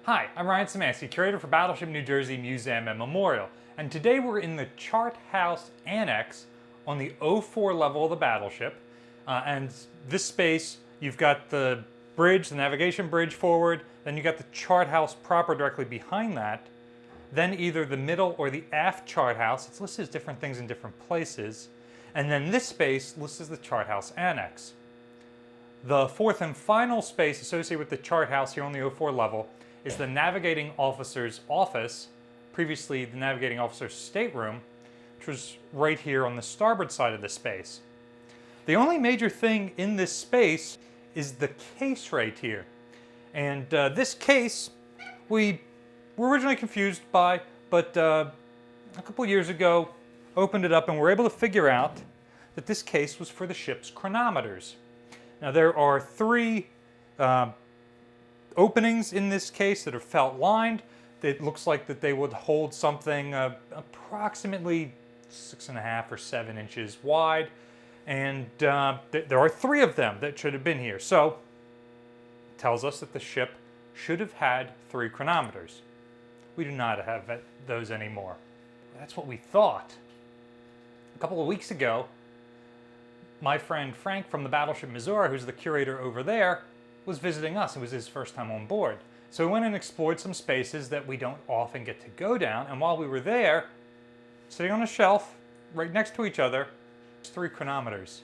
Hi, I'm Ryan Szymanski, curator for Battleship New Jersey Museum and Memorial, and today we're in the Chart House Annex on the O4 level of the battleship. And this space, you've got the bridge, the navigation bridge forward, then you got the chart house proper directly behind that, then either the middle or the aft chart house. It's listed as different things in different places, and then this space listed as the Chart House Annex. The fourth and final space associated with the chart house here on the O4 level is the navigating officer's office, previously the navigating officer's stateroom, which was right here on the starboard side of the space. The only major thing in this space is the case right here. And this case we were originally confused by, but a couple years ago opened it up and were able to figure out that this case was for the ship's chronometers. Now there are three openings in this case that are felt lined. It looks like that they would hold something approximately 6.5 or 7 inches wide, and there are three of them that should have been here. So it tells us that the ship should have had 3 chronometers. We do not have those anymore. That's what we thought. A couple of weeks ago, my friend Frank from the Battleship Missouri, who's the curator over there, was visiting us. It was his first time on board. So we went and explored some spaces that we don't often get to go down, and while we were there, sitting on a shelf right next to each other, 3 chronometers.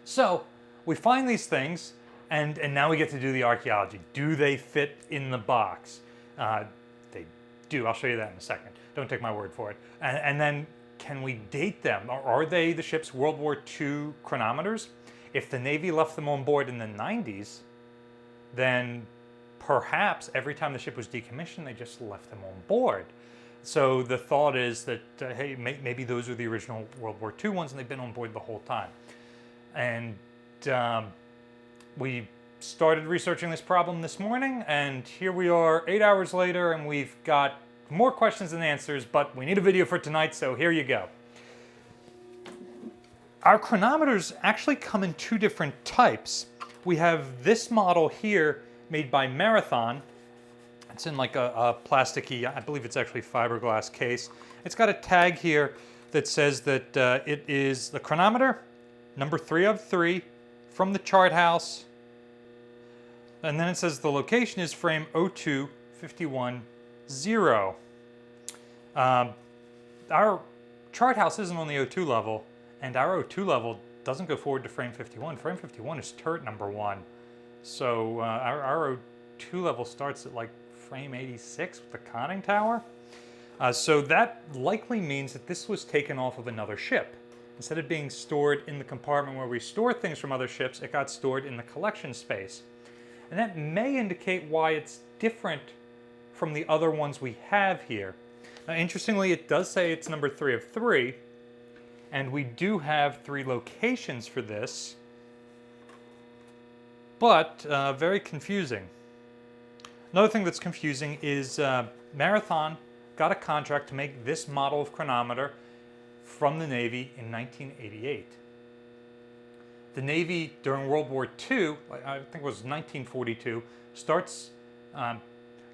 So we find these things, and now we get to do the archaeology. Do they fit in the box? They do. I'll show you that in a second. Don't take my word for it. And then, can we date them? Are they the ship's World War II chronometers? If the Navy left them on board in the 90s, then perhaps every time the ship was decommissioned, they just left them on board. So the thought is that, hey, maybe those are the original World War II ones and they've been on board the whole time. And we started researching this problem this morning, and here we are 8 hours later, and we've got more questions than answers, but we need a video for tonight, so here you go. Our chronometers actually come in 2 different types. We have this model here made by Marathon. It's in like a plasticky, I believe it's actually fiberglass case. It's got a tag here that says that it is the chronometer, number 3 of 3, from the chart house. And then it says the location is frame 02510. Our chart house isn't on the O2 level, and our O2 level doesn't go forward to frame 51. Frame 51 is turret number 1. So our O2 level starts at like frame 86 with the conning tower. So that likely means that this was taken off of another ship. Instead of being stored in the compartment where we store things from other ships, it got stored in the collection space. And that may indicate why it's different from the other ones we have here. Now, interestingly, it does say it's number 3 of 3, and we do have 3 locations for this, but very confusing. Another thing that's confusing is Marathon got a contract to make this model of chronometer from the Navy in 1988. The Navy during World War II, I think it was 1942,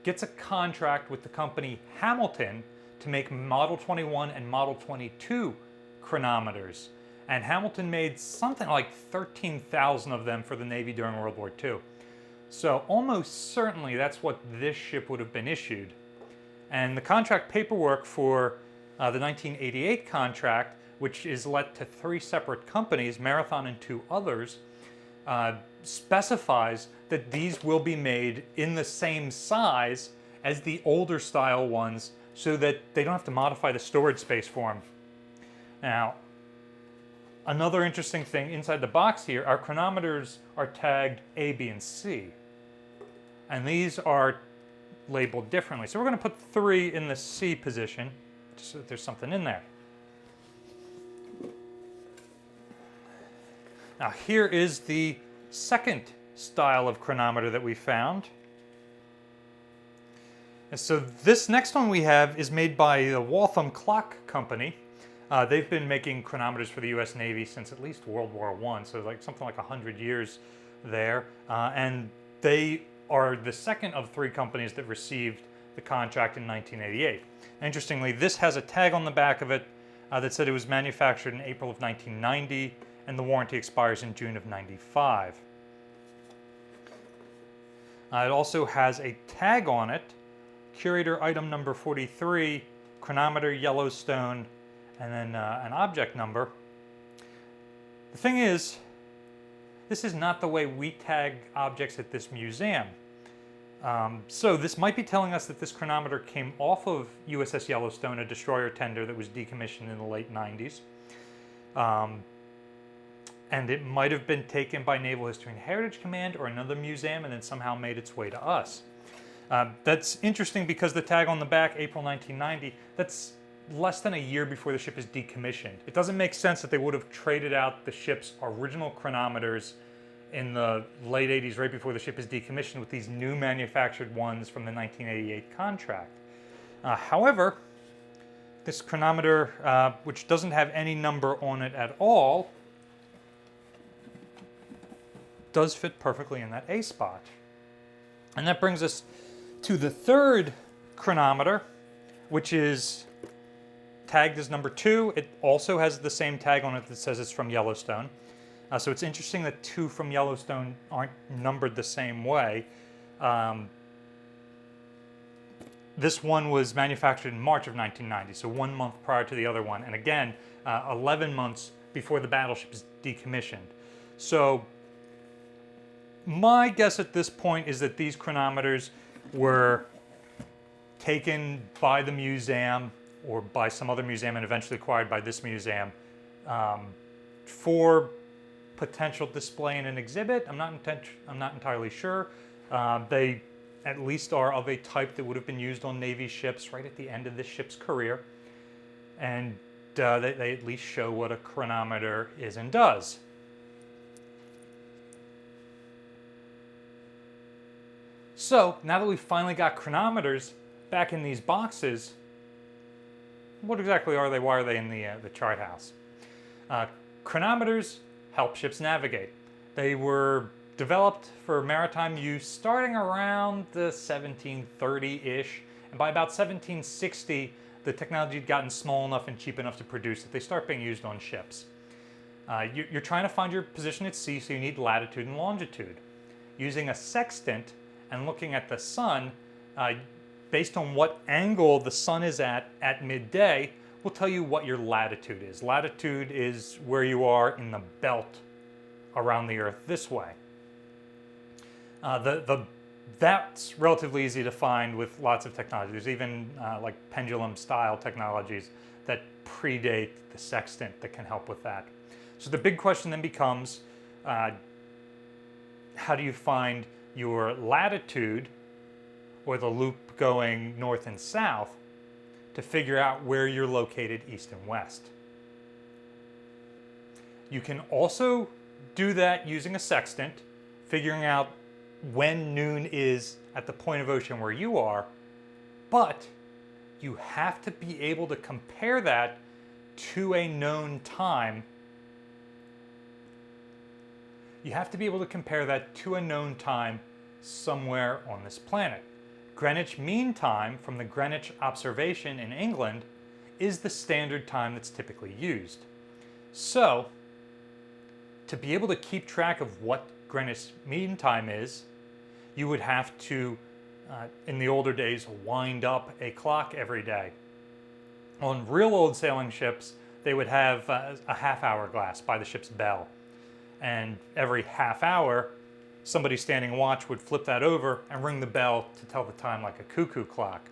gets a contract with the company Hamilton to make Model 21 and Model 22 chronometers. And Hamilton made something like 13,000 of them for the Navy during World War II. So almost certainly that's what this ship would have been issued. And the contract paperwork for the 1988 contract, which is let to 3 separate companies, Marathon and 2 others, specifies that these will be made in the same size as the older style ones so that they don't have to modify the storage space for them. Now, another interesting thing inside the box here, our chronometers are tagged A, B, and C. And these are labeled differently. So we're going to put 3 in the C position, just so that there's something in there. Now here is the second style of chronometer that we found. And so this next one we have is made by the Waltham Clock Company. They've been making chronometers for the US Navy since at least World War I, so like something like 100 years there. And they are the second of 3 companies that received the contract in 1988. Interestingly, this has a tag on the back of it that said it was manufactured in April of 1990 and the warranty expires in June of 95. It also has a tag on it, Curator item number 43, chronometer Yellowstone, and then an object number. The thing is, this is not the way we tag objects at this museum. So this might be telling us that this chronometer came off of USS Yellowstone, a destroyer tender that was decommissioned in the late 90s. And it might have been taken by Naval History and Heritage Command or another museum and then somehow made its way to us. That's interesting because the tag on the back, April 1990, that's less than a year before the ship is decommissioned. It doesn't make sense that they would have traded out the ship's original chronometers in the late 80s, right before the ship is decommissioned, with these new manufactured ones from the 1988 contract. However, this chronometer, which doesn't have any number on it at all, does fit perfectly in that A spot. And that brings us to the third chronometer, which is tagged as number 2. It also has the same tag on it that says it's from Yellowstone. So it's interesting that 2 from Yellowstone aren't numbered the same way. This one was manufactured in March of 1990, so 1 month prior to the other one. And again, 11 months before the Battleship is decommissioned. So my guess at this point is that these chronometers were taken by the museum or by some other museum and eventually acquired by this museum for potential display in an exhibit. I'm not entirely sure. They at least are of a type that would have been used on Navy ships right at the end of this ship's career. And they at least show what a chronometer is and does. So, now that we've finally got chronometers back in these boxes, what exactly are they? Why are they in the chart house? Chronometers help ships navigate. They were developed for maritime use starting around the 1730-ish, and by about 1760, the technology had gotten small enough and cheap enough to produce that they start being used on ships. You're trying to find your position at sea, so you need latitude and longitude. Using a sextant and looking at the sun, based on what angle the sun is at midday, will tell you what your latitude is. Latitude is where you are in the belt around the Earth this way. That's relatively easy to find with lots of technology. There's even like pendulum-style technologies that predate the sextant that can help with that. So the big question then becomes, how do you find your latitude, or the loop going north and south, to figure out where you're located east and west? You can also do that using a sextant, figuring out when noon is at the point of ocean where you are, but you have to be able to compare that to a known time. You have to be able to compare that to a known time somewhere on this planet. Greenwich Mean Time from the Greenwich Observation in England is the standard time that's typically used. So, to be able to keep track of what Greenwich Mean Time is, you would have to, in the older days, wind up a clock every day. On real old sailing ships, they would have a half-hour glass by the ship's bell. And every half hour, somebody standing watch would flip that over and ring the bell to tell the time like a cuckoo clock.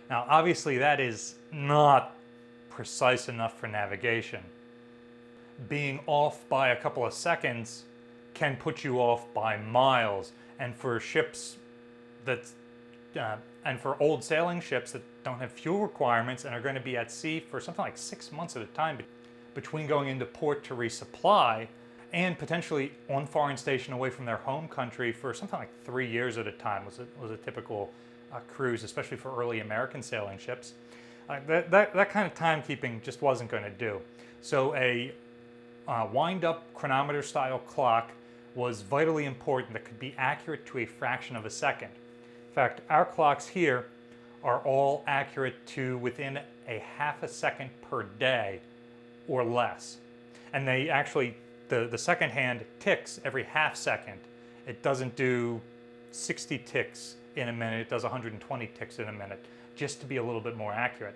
Now, obviously, that is not precise enough for navigation. Being off by a couple of seconds can put you off by miles. And for ships and for old sailing ships that don't have fuel requirements and are going to be at sea for something like 6 months at a time between going into port to resupply and potentially on foreign station away from their home country for something like 3 years at a time was a typical cruise, especially for early American sailing ships. That kind of timekeeping just wasn't going to do. So a wind-up chronometer-style clock was vitally important, that could be accurate to a fraction of a second. In fact, our clocks here are all accurate to within a half a second per day or less. And they actually, the second hand ticks every half second. It doesn't do 60 ticks in a minute, it does 120 ticks in a minute, just to be a little bit more accurate.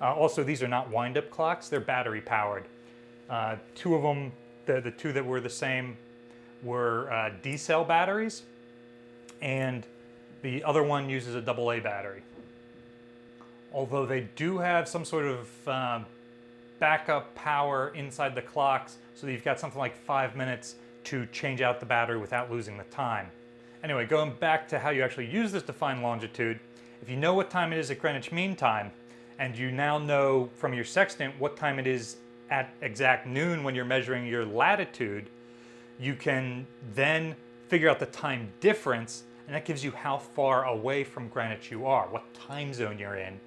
Also, these are not wind-up clocks, they're battery powered. Two of them, the two that were the same, were D-cell batteries, and the other one uses a AA battery. Although they do have some sort of backup power inside the clocks, so that you've got something like 5 minutes to change out the battery without losing the time. Anyway, going back to how you actually use this to find longitude, if you know what time it is at Greenwich Mean Time, and you now know from your sextant what time it is at exact noon when you're measuring your latitude, you can then figure out the time difference, and that gives you how far away from Greenwich you are, what time zone you're in,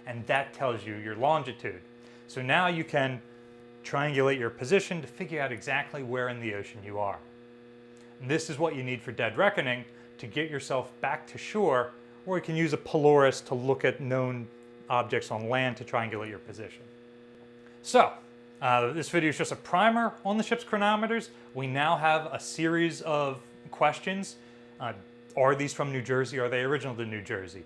and that tells you your longitude. So now you can triangulate your position to figure out exactly where in the ocean you are. And this is what you need for dead reckoning to get yourself back to shore, or you can use a Polaris to look at known objects on land to triangulate your position. So, this video is just a primer on the ship's chronometers. We now have a series of questions. Are these from New Jersey? Are they original to New Jersey?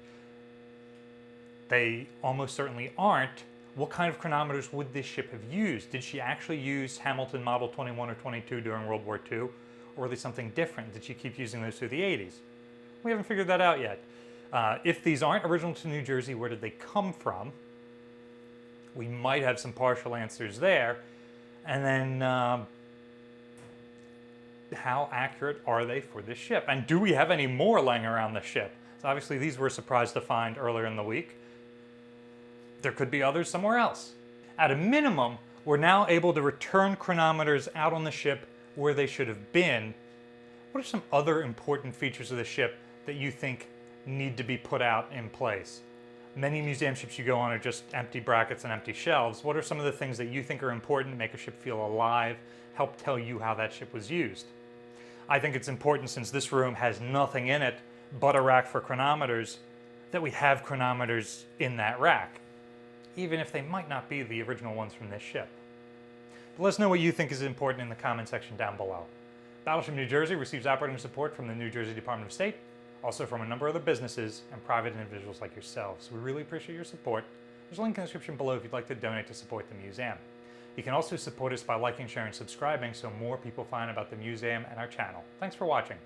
They almost certainly aren't. What kind of chronometers would this ship have used? Did she actually use Hamilton Model 21 or 22 during World War II? Or were they something different? Did she keep using those through the 80s? We haven't figured that out yet. If these aren't original to New Jersey, where did they come from? We might have some partial answers there. And then how accurate are they for this ship? And do we have any more laying around the ship? So obviously these were a surprise to find earlier in the week. There could be others somewhere else. At a minimum, we're now able to return chronometers out on the ship where they should have been. What are some other important features of the ship that you think need to be put out in place? Many museum ships you go on are just empty brackets and empty shelves. What are some of the things that you think are important to make a ship feel alive, help tell you how that ship was used? I think it's important, since this room has nothing in it but a rack for chronometers, that we have chronometers in that rack, even if they might not be the original ones from this ship. But let us know what you think is important in the comment section down below. Battleship New Jersey receives operating support from the New Jersey Department of State, also from a number of other businesses and private individuals like yourselves. We really appreciate your support. There's a link in the description below if you'd like to donate to support the museum. You can also support us by liking, sharing, and subscribing so more people find about the museum and our channel. Thanks for watching.